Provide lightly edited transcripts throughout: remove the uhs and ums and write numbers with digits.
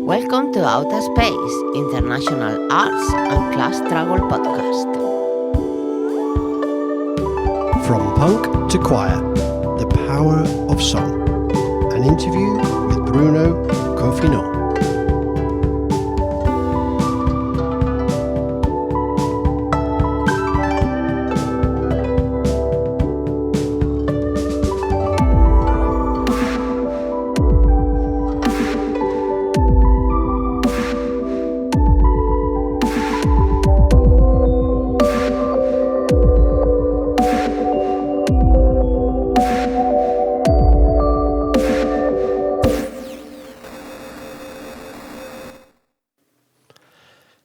Welcome to Outer Space, International Arts and Class Struggle Podcast. From punk to choir, the power of song. An interview with Bruno Coffineau.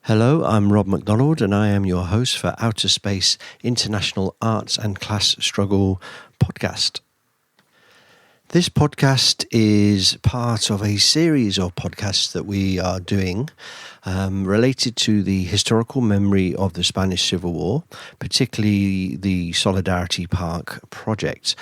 Hello, I'm Rob MacDonald and I am your host for Outer Space International Arts and Class Struggle podcast. This podcast is part of a series of podcasts that we are doing related to the historical memory of the Spanish Civil War, particularly the Solidarity Park project.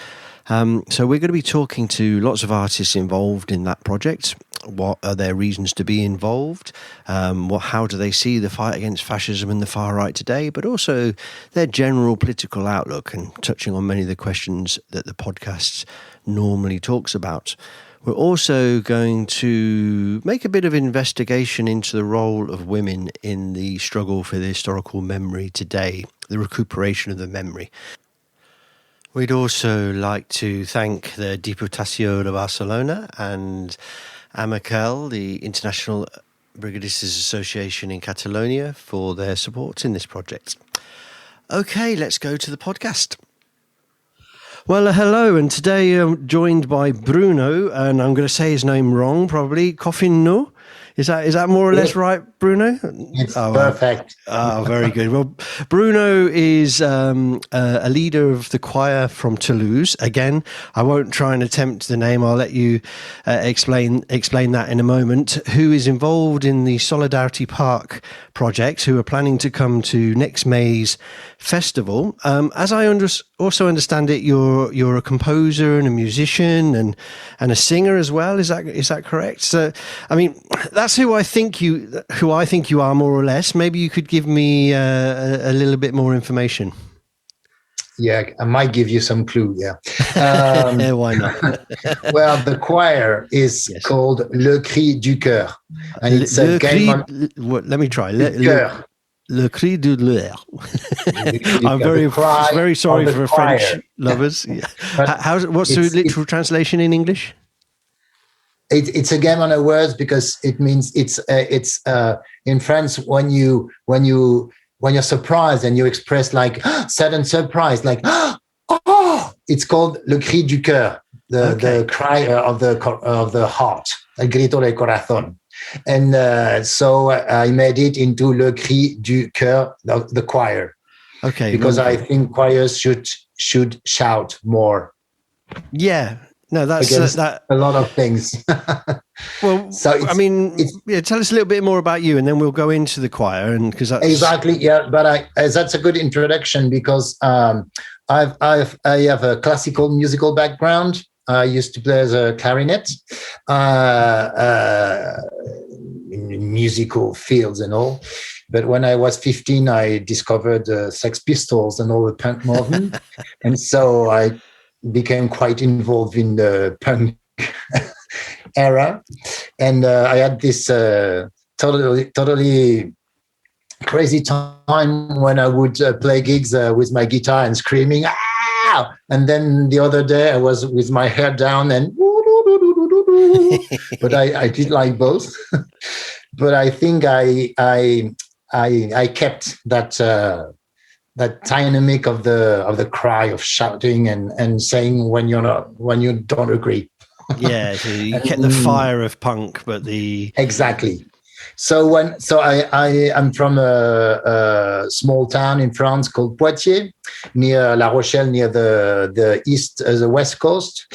So we're going to be talking to lots of artists involved in that project. What are their reasons to be involved? How do they see the fight against fascism and the far right today? But also their general political outlook, and touching on many of the questions that the podcast normally talks about. We're also going to make a bit of investigation into the role of women in the struggle for the historical memory today, the recuperation of the memory. We'd also like to thank the Diputació de Barcelona and Amicel, the International Brigadistas Association in Catalonia, for their support in this project. Okay, let's go to the podcast. Well, hello, and today I'm joined by Bruno, and I'm going to say his name wrong, probably, Coffineau. Is that more or less right, Bruno? It's perfect. Very good. Well, Bruno is a leader of the choir from Toulouse. Again, I won't try and attempt the name. I'll let you explain that in a moment. Who is involved in the Solidarity Park project, who are planning to come to next May's festival. As I also understand it, you're a composer and a musician and a singer as well. Is that correct? So, I mean, that's who I think you are, more or less. Maybe you could give me a little bit more information. Yeah, I might give you some clue. Yeah. Why not? Well, the choir is called Le Cri du Choeur, and it's a game on. Let me try. Le Cri du Choeur. I'm very sorry for French lovers. Yeah. What's the literal translation in English? It's a game on the words because it means it's in France when you're surprised and you express like sudden surprise, like oh, it's called Le Cri du Choeur, the cry of the heart, el grito del corazón. And so I made it into Le Cri du Choeur, the choir. Okay. Because I think choirs should shout more. Yeah. No, that's a lot of things. Well, so tell us a little bit more about you, and then we'll go into the choir. And because that's exactly, yeah. But that's a good introduction because I have a classical musical background. I used to play as a clarinet in musical fields and all. But when I was 15, I discovered Sex Pistols and all the punk movement, and so I became quite involved in the punk era. And I had this totally crazy time when I would play gigs with my guitar and screaming, ah! And then the other day I was with my hair down and but I did like both. But I think I kept that dynamic of the cry of shouting and saying when you don't agree. Yeah, so you kept the fire of punk, but exactly. So I'm from a small town in France called Poitiers, near La Rochelle, near the west coast.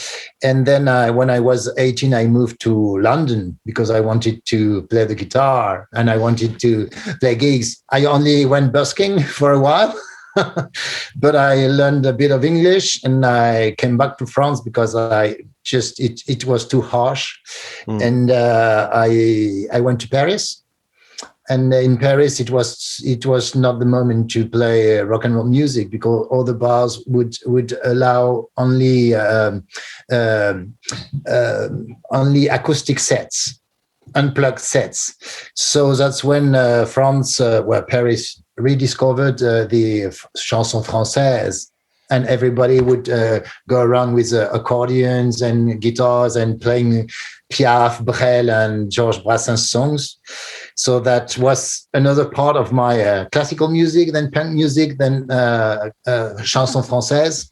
And then when I was 18, I moved to London because I wanted to play the guitar and I wanted to play gigs. I only went busking for a while. But I learned a bit of English and I came back to France because I it was too harsh. Mm. And I went to Paris. And in Paris, it was not the moment to play rock and roll music, because all the bars would allow only only acoustic sets, unplugged sets. So that's when Paris rediscovered the chanson française, and everybody would go around with accordions and guitars and playing Piaf, Brel, and Georges Brassens songs. So that was another part of my classical music, then punk music, then chanson française.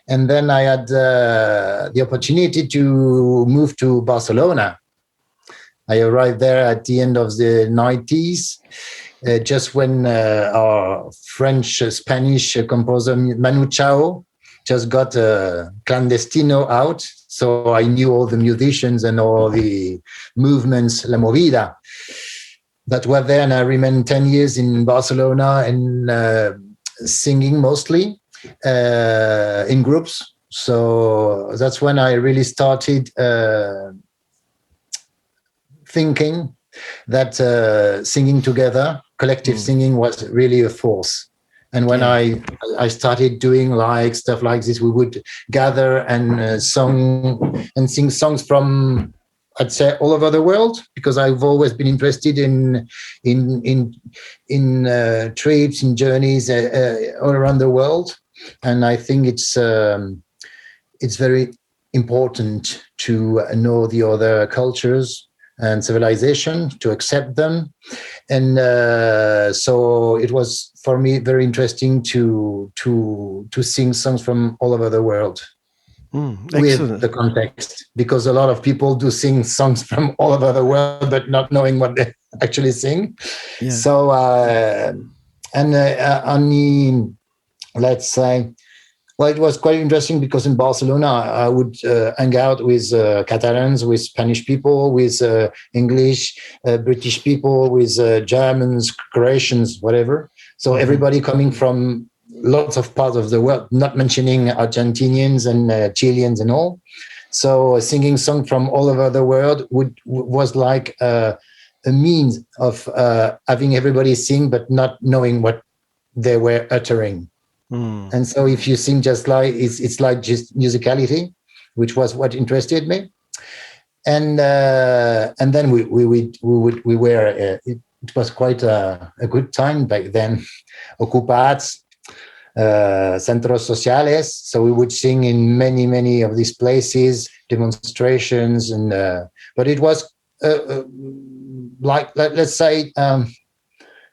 And then I had the opportunity to move to Barcelona. I arrived there at the end of the 90s, just when our French-Spanish composer Manu Chao just got Clandestino out. So I knew all the musicians and all the movements, La Movida, that were there. And I remained 10 years in Barcelona and singing mostly in groups. So that's when I really started thinking that singing together, collective singing, was really a force. And when I started doing like stuff like this, we would gather and sing songs from, I'd say, all over the world, because I've always been interested in trips, in journeys all around the world. And I think it's very important to know the other cultures and civilization, to accept them. And so it was for me very interesting to sing songs from all over the world with the context, because a lot of people do sing songs from all over the world, but not knowing what they actually sing. Yeah. So, only, let's say, well, it was quite interesting, because in Barcelona, I would hang out with Catalans, with Spanish people, with English, British people, with Germans, Croatians, whatever. So everybody coming from lots of parts of the world, not mentioning Argentinians and Chileans and all. So singing songs from all over the world was like a means of having everybody sing, but not knowing what they were uttering. And so if you sing just like, it's like just musicality, which was what interested me. And then we were, it was quite a good time back then. Ocupats, centros sociales. So we would sing in many of these places, demonstrations, and but it was like, let's say,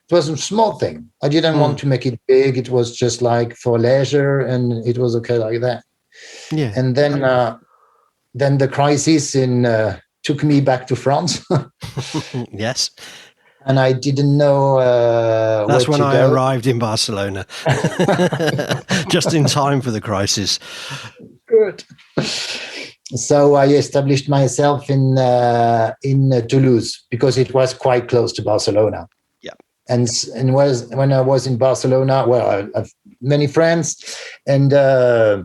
it was a small thing. I didn't want to make it big. It was just like for leisure, and it was okay like that. Yeah. And then the crisis took me back to France. Yes. And I didn't know that's when I arrived in Barcelona, just in time for the crisis. Good. So I established myself in Toulouse, because it was quite close to Barcelona. And when I was in Barcelona, well, I have many friends, and I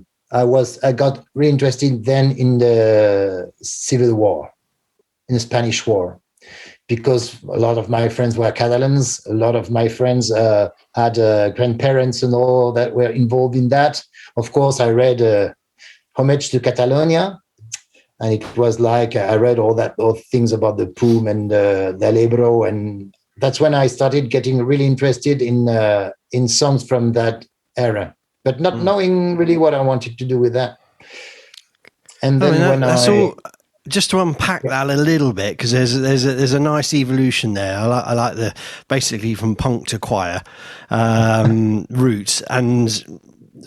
got really interested then in the Civil War, in the Spanish War, because a lot of my friends were Catalans. A lot of my friends had grandparents and all that were involved in that. Of course, I read Homage to Catalonia, and it was like I read all things about the POUM and Del Ebro, and that's when I started getting really interested in songs from that era, but not knowing really what I wanted to do with that. And then just to unpack that a little bit, because there's a nice evolution there. I like the basically from punk to choir route, and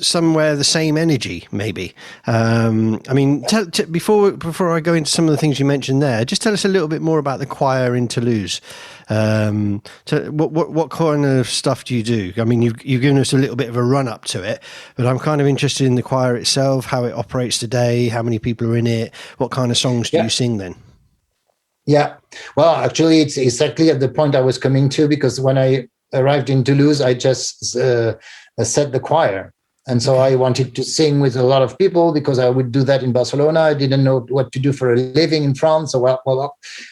somewhere the same energy, maybe. I mean, before I go into some of the things you mentioned there, just tell us a little bit more about the choir in Toulouse. So what kind of stuff do you do? I mean, you've given us a little bit of a run up to it, but I'm kind of interested in the choir itself, how it operates today, how many people are in it, what kind of songs do you sing then? Yeah, well, actually, it's exactly at the point I was coming to, because when I arrived in Toulouse, I just set the choir. And so I wanted to sing with a lot of people because I would do that in Barcelona. I didn't know what to do for a living in France. So,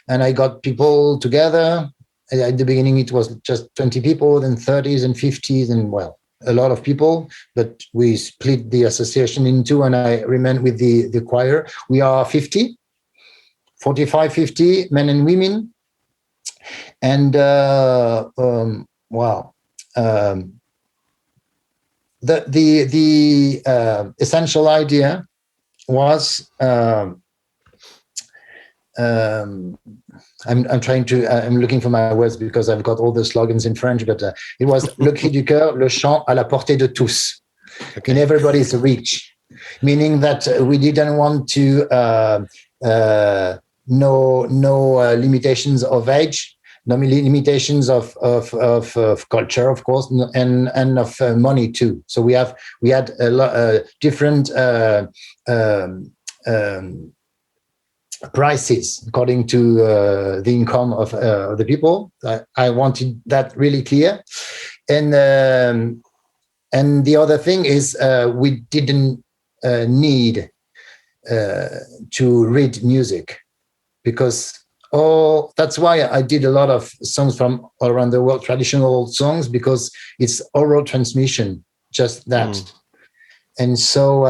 and I got people together. At the beginning, it was just 20 people, then 30s and 50s, and a lot of people. But we split the association in two, and I remained with the choir. We are 50, 45, 50 men and women. And the essential idea was I'm trying to I'm looking for my words because I've got all the slogans in French, but it was le cri du choeur, le chant à la portée de tous, in everybody's reach, meaning that we didn't want to no limitations of age, no limitations of culture, of course, and of money too. So we had a lot different prices according to the income of the people. I wanted that really clear, and the other thing is we didn't need to read music, because that's why I did a lot of songs from all around the world, traditional songs, because it's oral transmission, just that. And so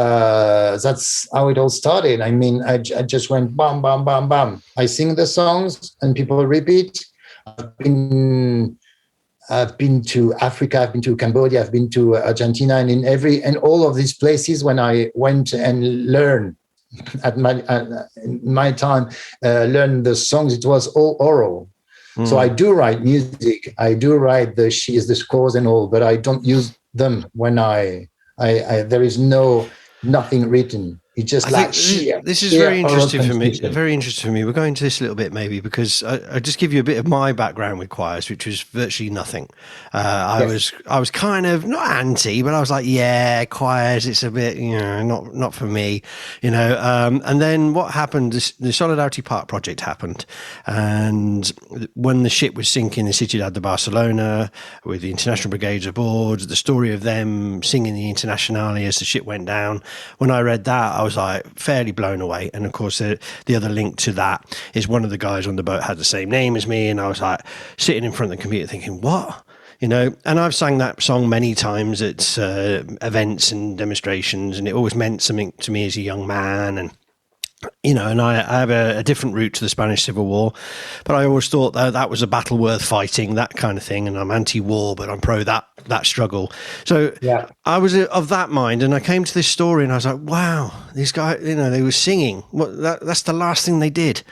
that's how it all started. I mean, I just went bam, bam, bam, bam. I sing the songs and people repeat. I've been to Africa, I've been to Cambodia, I've been to Argentina, and in all of these places, when I went and learned at my time, learn the songs, it was all oral. So I do write music, I do write the scores and all, but I don't use them when I there is nothing written. It's just this is very interesting for me. Very interesting for me. We're going to this a little bit maybe because I just give you a bit of my background with choirs, which was virtually nothing. I was kind of not anti, but I was like, yeah, choirs, it's a bit, not for me, And then what happened? The Solidarity Park project happened, and when the ship was sinking in Ciudad de Barcelona with the international brigades aboard, the story of them singing the Internationale as the ship went down. When I read that, I was like fairly blown away. And of course, the other link to that is one of the guys on the boat had the same name as me. And I was like sitting in front of the computer thinking, what? And I've sang that song many times at events and demonstrations, and it always meant something to me as a young man. And and I have a different route to the Spanish Civil War, but I always thought that was a battle worth fighting, that kind of thing. And I'm anti-war, but I'm pro that struggle. So I was of that mind, and I came to this story, and I was like, wow, these guys, they were singing. That's the last thing they did,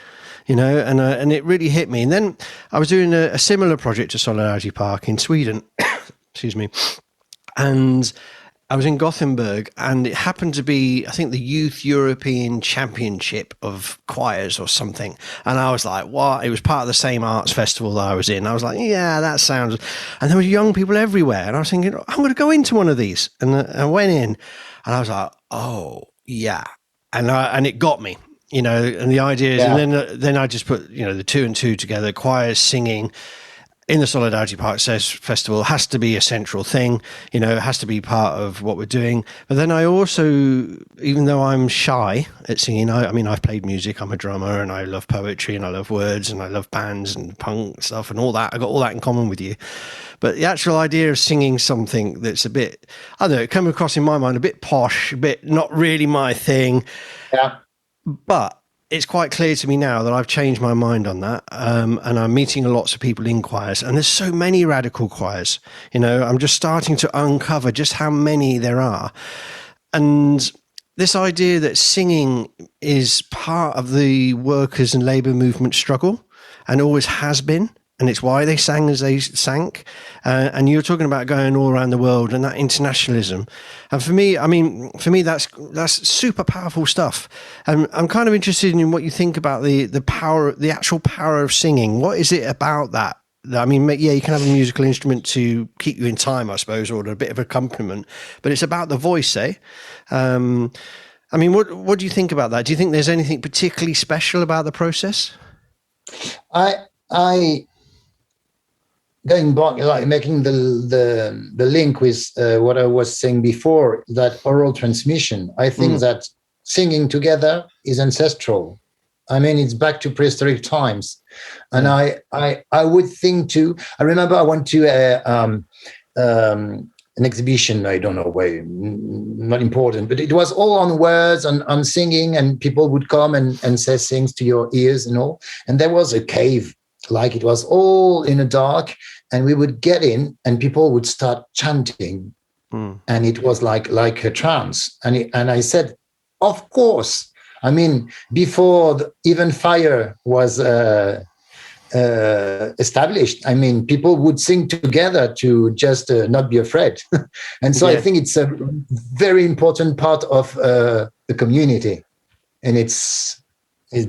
and it really hit me. And then I was doing a similar project to Solidarity Park in Sweden, excuse me, and I was in Gothenburg, and it happened to be, I think, the Youth European Championship of Choirs or something. And I was like, what? It was part of the same arts festival that I was in. I was like, yeah, that sounds... And there were young people everywhere. And I was thinking, I'm going to go into one of these. And I went in, and I was like, oh, yeah. And it got me, and the idea is... And then I just put, the two and two together, choirs singing in the Solidarity Park Festival has to be a central thing, it has to be part of what we're doing. But then I also, even though I'm shy at singing, I've played music, I'm a drummer, and I love poetry, and I love words, and I love bands and punk stuff and all that. I got all that in common with you. But the actual idea of singing something that's a bit, I don't know, it came across in my mind a bit posh, a bit not really my thing. Yeah. But it's quite clear to me now that I've changed my mind on that, and I'm meeting lots of people in choirs, and there's so many radical choirs. I'm just starting to uncover just how many there are. And this idea that singing is part of the workers' and labour movement struggle, and always has been, and it's why they sang as they sank. And you're talking about going all around the world and that internationalism. And for me, that's super powerful stuff. And I'm kind of interested in what you think about the power, the actual power of singing. What is it about that? I mean, yeah, you can have a musical instrument to keep you in time, I suppose, or a bit of accompaniment, but it's about the voice, eh? What do you think about that? Do you think there's anything particularly special about the process? going back, like making the link with what I was saying before, that oral transmission. I think that singing together is ancestral. I mean, it's back to prehistoric times, and I would think too. I remember I went to an exhibition. I don't know where, not important, but it was all on words, on singing, and people would come and say things to your ears and all. And there was a cave, like it was all in the dark, and we would get in, and people would start chanting, and it was like a trance. And I said, of course. I mean, before even fire was established, I mean, people would sing together to just not be afraid. And so I think it's a very important part of the community and its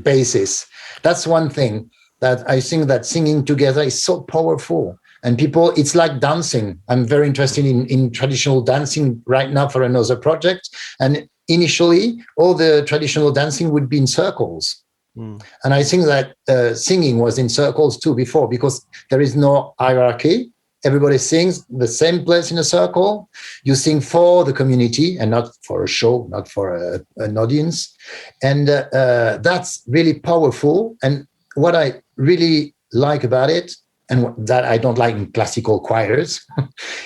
basis. That's one thing that I think that singing together is so powerful. And people, it's like dancing. I'm very interested in traditional dancing right now for another project. And initially, all the traditional dancing would be in circles. And I think that singing was in circles too before, because there is no hierarchy. Everybody sings the same place in a circle. You sing for the community and not for a show, not for an audience. And that's really powerful. And what I really like about it, and that I don't like in classical choirs,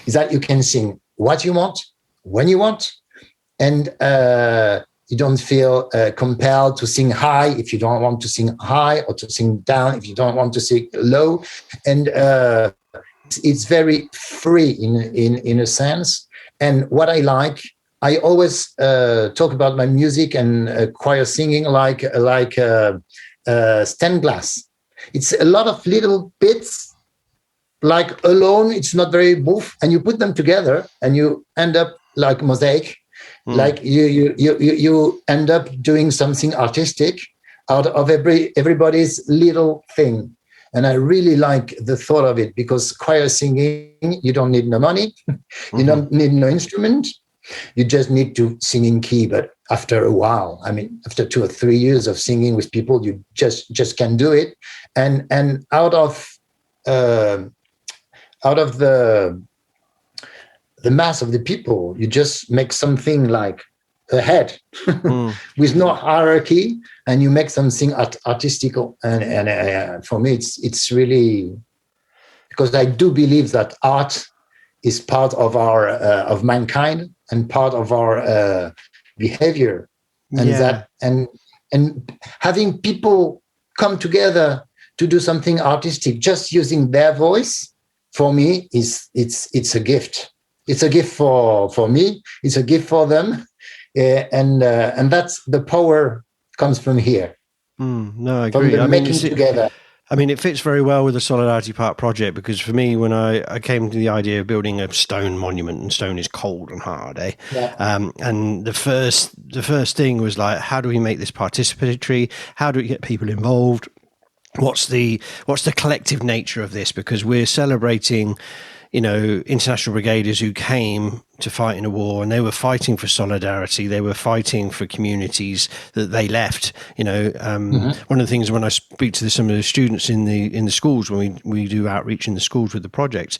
is that you can sing what you want, when you want, and you don't feel compelled to sing high if you don't want to sing high, or to sing down if you don't want to sing low. And it's very free in a sense. And what I like, I always talk about my music and choir singing like stained glass. It's a lot of little bits, like alone, it's not very boof, and you put them together and you end up like mosaic. Like you end up doing something artistic out of everybody's little thing. And I really like the thought of it, because choir singing, you don't need no money, you don't need no instrument, you just need to sing in key. But after a while, I mean, after 2 or 3 years of singing with people, you just can do it. And out of the mass of the people, you just make something like a head with no hierarchy, and you make something artistical. And for me, it's really, because I do believe that art is part of our of mankind and part of our behavior, and that and having people come together to do something artistic just using their voice, for me, it's a gift. It's a gift for me. It's a gift for them, and that's the power comes from here. No, I agree. From the making together. I mean, it fits very well with the Solidarity Park project, because for me, when I came to the idea of building a stone monument, and stone is cold and hard, and the first thing was like, how do we make this participatory? How do we get people involved? What's the collective nature of this? Because we're celebrating, international brigaders who came to fight in a war, and they were fighting for solidarity. They were fighting for communities that they left. One of the things when I speak to some of the students in the schools, when we do outreach in the schools with the project,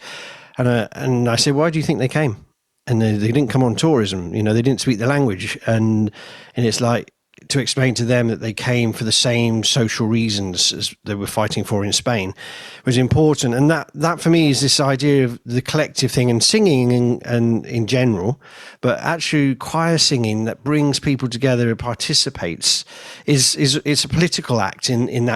and I say, why do you think they came? And they didn't come on tourism. They didn't speak the language, and it's like, to explain to them that they came for the same social reasons as they were fighting for in Spain was important. And that for me is this idea of the collective thing, and singing and in general, but actually choir singing that brings people together and participates is it's a political act in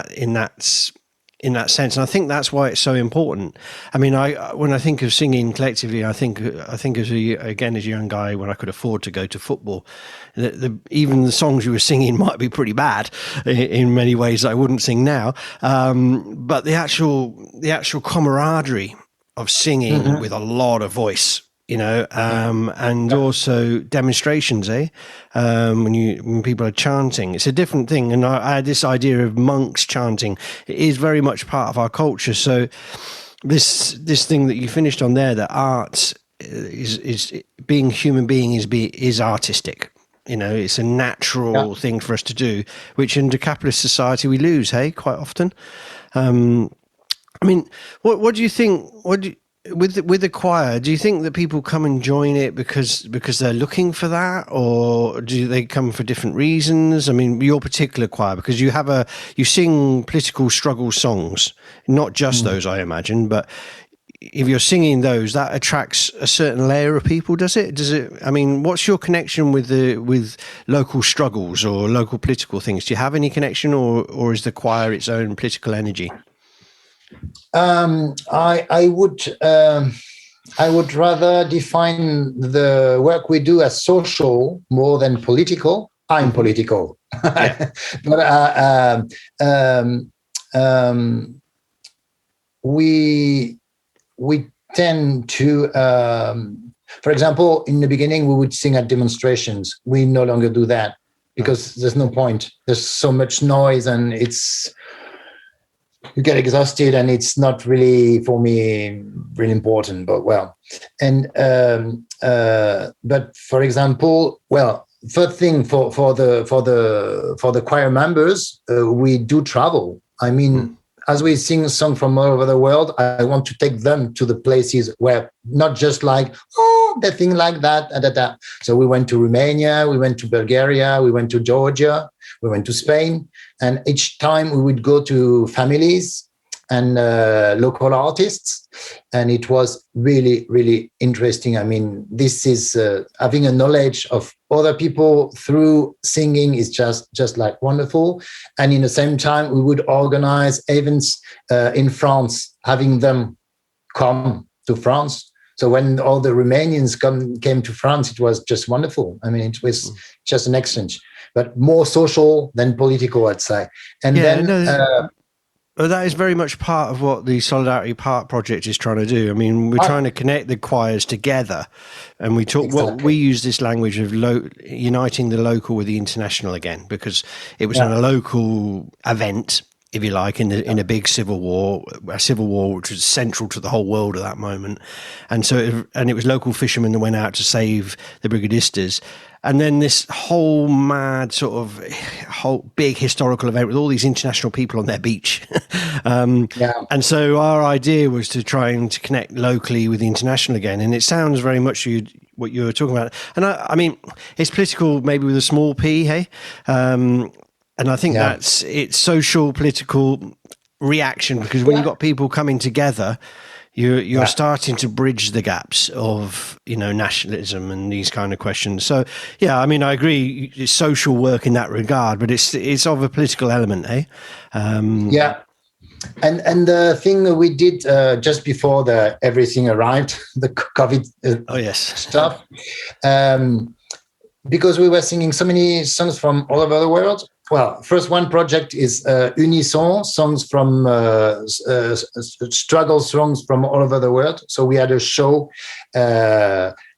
that sense. And I think that's why it's so important. I mean, when I think of singing collectively, I think as a young guy, when I could afford to go to football, even the songs you were singing might be pretty bad in many ways that I wouldn't sing now. But the actual camaraderie of singing with a lot of voice, and also demonstrations, when people are chanting, it's a different thing. And I had this idea of monks chanting. It is very much part of our culture. So this thing that you finished on there, that art is being human being is artistic. It's a natural thing for us to do, which in the capitalist society we lose, quite often. I mean, what do you think? With the choir, do you think that people come and join it because they're looking for that, or do they come for different reasons? I mean, your particular choir, because you sing political struggle songs, not just those, I imagine, but if you're singing those, that attracts a certain layer of people, does it? I mean, what's your connection with local struggles or local political things? Do you have any connection, or is the choir its own political energy? I would rather define the work we do as social more than political. I'm political, Yeah. but we tend to, for example, in the beginning we would sing at demonstrations. We no longer do that because there's no point. There's so much noise, and you get exhausted, and it's not really, for me, really important. But but for example, first thing for the choir members, we do travel. I mean, as we sing songs from all over the world, I want to take them to the places where not just like, oh, the thing like that. So we went to Romania, we went to Bulgaria, we went to Georgia, we went to Spain. And each time we would go to families and local artists. And it was really, really interesting. I mean, this is having a knowledge of other people through singing is just like wonderful. And in the same time, we would organize events in France, having them come to France. So when all the Romanians came to France, it was just wonderful. I mean, it was just an exchange, but more social than political, I'd say. And that is very much part of what the Solidarity Park project is trying to do. I mean, we're trying to connect the choirs together, and we talk. Exactly. Well, we use this language of uniting the local with the international again, because it was on a local event, if you like, in a big civil war which was central to the whole world at that moment, and so it was local fishermen that went out to save the brigadistas. And then this whole mad whole big historical event with all these international people on their beach. And so our idea was to try and to connect locally with the international again. And it sounds very much what you were talking about. And I mean, it's political maybe with a small p, hey? And I think it's social, political reaction, because when you've got people coming together, you're starting to bridge the gaps of, nationalism and these kind of questions. So, I mean, I agree, it's social work in that regard, but it's of a political element, eh? And the thing we did just before everything arrived, the COVID stuff, because we were singing so many songs from all over the world. Well, first one project is Unison, songs from struggle songs from all over the world. So we had a show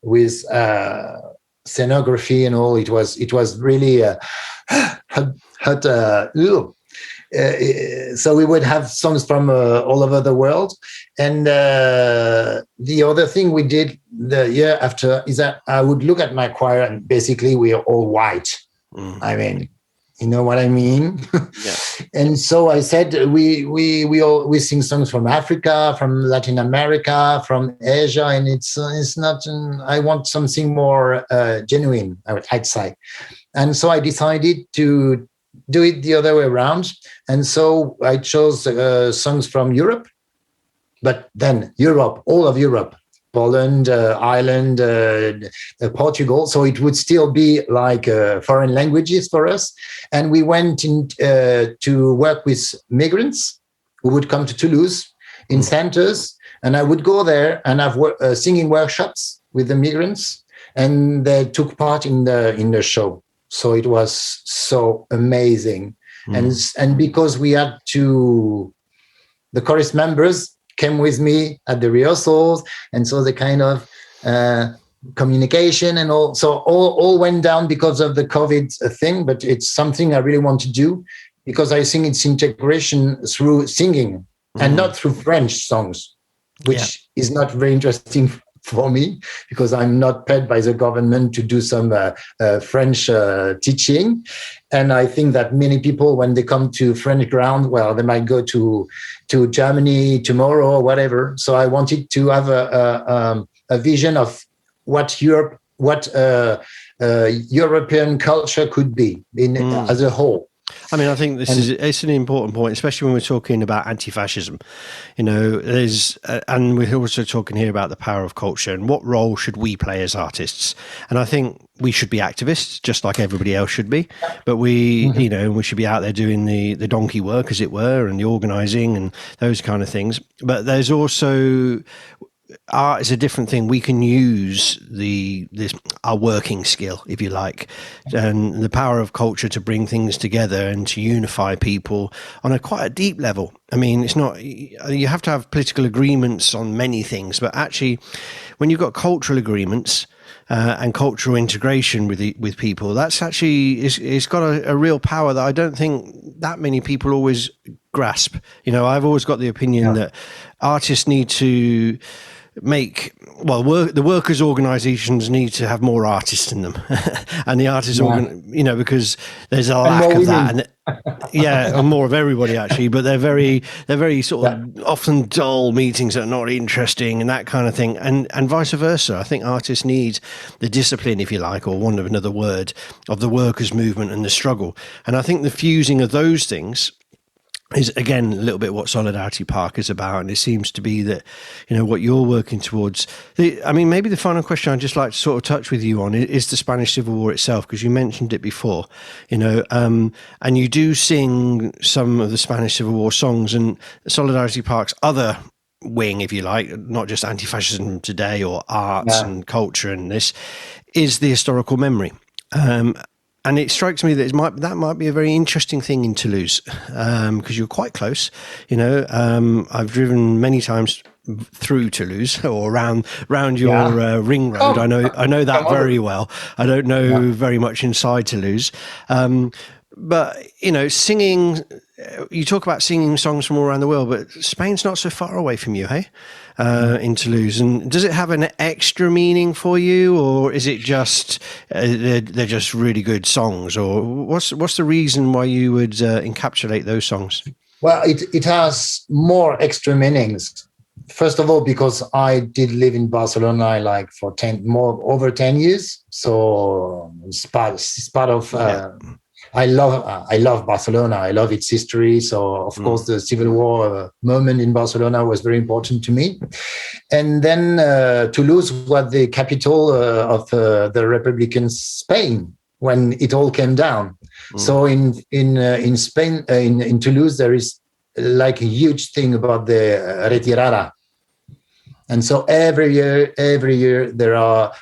with scenography and all. It was really hot. So we would have songs from all over the world. And the other thing we did the year after is that I would look at my choir, and basically we are all white. I mean, you know what I mean? Yeah. And so I said, we sing songs from Africa, from Latin America, from Asia, and it's not. I want something more genuine, I'd say. And so I decided to do it the other way around. And so I chose songs from Europe, but then all of Europe. Poland, Ireland, Portugal. So it would still be like foreign languages for us. And we went in to work with migrants who would come to Toulouse in centers. And I would go there and have singing workshops with the migrants. And they took part in the show. So it was so amazing. And because we had the chorus members came with me at the rehearsals, and so the kind of communication and all, so all went down because of the COVID thing, but it's something I really want to do, because I think it's integration through singing and not through French songs, which is not very interesting for me, because I'm not paid by the government to do some French teaching. And I think that many people, when they come to French ground, well, they might go to Germany tomorrow or whatever. So I wanted to have a vision of what European culture could be as a whole. I mean, I think it's an important point, especially when we're talking about anti-fascism. And we're also talking here about the power of culture and what role should we play as artists. And I think we should be activists, just like everybody else should be. But we should be out there doing the donkey work, as it were, and the organising and those kind of things. But there's also art is a different thing. We can use our working skill, if you like, and the power of culture to bring things together and to unify people on quite a deep level. I mean, it's not, you have to have political agreements on many things, but actually when you've got cultural agreements and cultural integration with people, that's actually it's got a real power that I don't think that many people always grasp. I've always got the opinion that artists need to the workers' organisations need to have more artists in them, and the artists, because there's a lack of that, and more of everybody actually. But they're very sort of often dull meetings that are not interesting and that kind of thing, and vice versa. I think artists need the discipline, if you like, or want of another word, of the workers' movement and the struggle. And I think the fusing of those things is, again, a little bit what Solidarity Park is about. And it seems to be that, what you're working towards. Maybe the final question I'd just like to sort of touch with you on is the Spanish Civil War itself, because you mentioned it before, and you do sing some of the Spanish Civil War songs, and Solidarity Park's other wing, if you like, not just anti-fascism today or arts and culture, and this is the historical memory. And it strikes me that that might be a very interesting thing in Toulouse, because you're quite close. I've driven many times through Toulouse or around your ring road. I know that very well. I don't know very much inside Toulouse, but singing. You talk about singing songs from all around the world, but Spain's not so far away from you, hey? In Toulouse, and does it have an extra meaning for you, or is it just they're just really good songs, or what's the reason why you would encapsulate those songs? Well, it has more extra meanings. First of all, because I did live in Barcelona for over 10 years, so it's part of. I love Barcelona. I love its history. So, of course, the Civil War moment in Barcelona was very important to me. And then Toulouse was the capital of the Republican Spain when it all came down. So in Spain, in Toulouse, there is a huge thing about the retirada. And so every year there are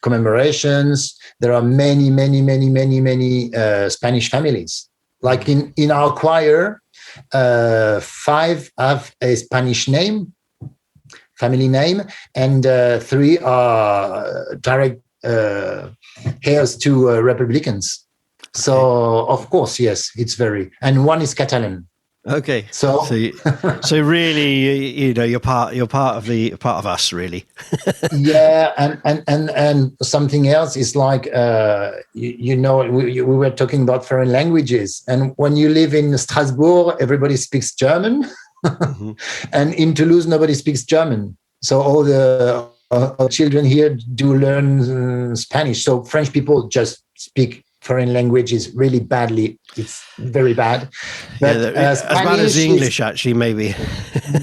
commemorations. There are many Spanish families. Like in our choir, 5 have a Spanish family name, and 3 are direct heirs to Republicans. So of course, yes, it's and 1 is Catalan. Okay, so really, you're part of us, really. and something else is we were talking about foreign languages, and when you live in Strasbourg, everybody speaks German, and in Toulouse, nobody speaks German. So all the children here do learn Spanish. So French people just speak foreign languages really badly. It's very bad. But, as bad as English, actually, maybe.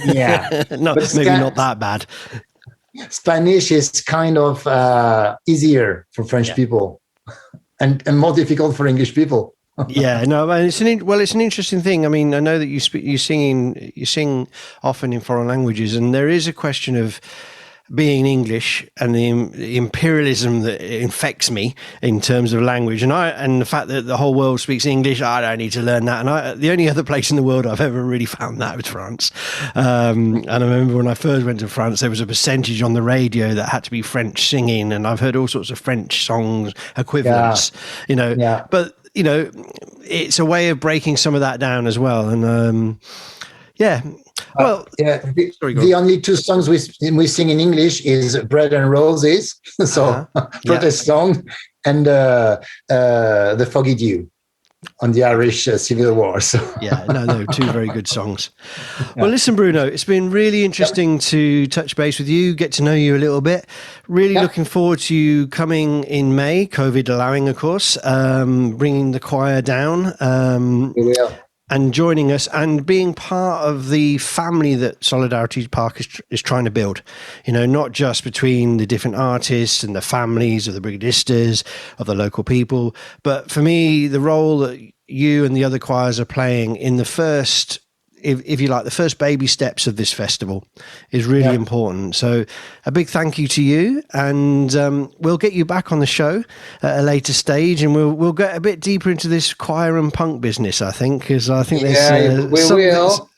Yeah. No, maybe not that bad. Spanish is kind of easier for French people and more difficult for English people. It's an interesting thing. I mean, I know that you sing often in foreign languages, and there is a question of being English and the imperialism that infects me in terms of language, and the fact that the whole world speaks English, I don't need to learn that. And the only other place in the world I've ever really found that was France. And I remember when I first went to France, there was a percentage on the radio that had to be French singing, and I've heard all sorts of French songs equivalents. But it's a way of breaking some of that down as well. And Well, yeah, sorry, go the on. only two songs we sing in English is "Bread and Roses," so protest song, and "The Foggy Dew" on the Irish Civil War. So no, two very good songs. Yeah. Well, listen, Bruno, it's been really interesting to touch base with you, get to know you a little bit. Really looking forward to you coming in May, COVID allowing, of course, bringing the choir down. We will. And joining us and being part of the family that Solidarity Park is trying to build, not just between the different artists and the families of the brigadistas, of the local people, but for me, the role that you and the other choirs are playing in the first, if you like, the first baby steps of this festival is really important. So a big thank you to you, and we'll get you back on the show at a later stage, and we'll get a bit deeper into this choir and punk business, I think, because I think there's we will.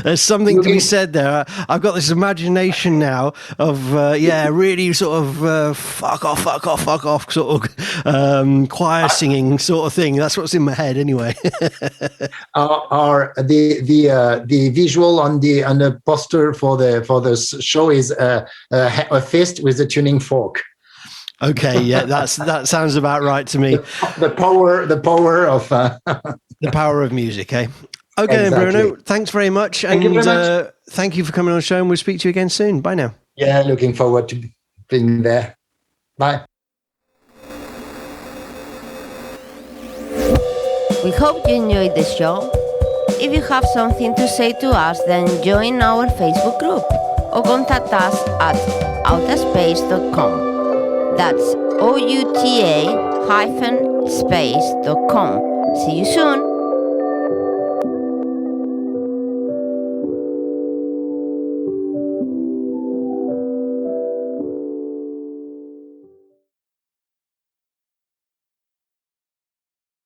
there's something to be said there. I've got this imagination now of really sort of fuck off sort of choir singing sort of thing. That's what's in my head anyway. The visual on the poster for the show is a fist with a tuning fork. Okay, yeah, that sounds about right to me. The power of the power of music, eh? Okay, exactly. Bruno, thanks very much. Thank you very much. Thank you for coming on the show, and we'll speak to you again soon. Bye now. Yeah, looking forward to being there. Bye. We hope you enjoyed the show. If you have something to say to us, then join our Facebook group or contact us at outaspace.com. That's outa-space.com. See you soon.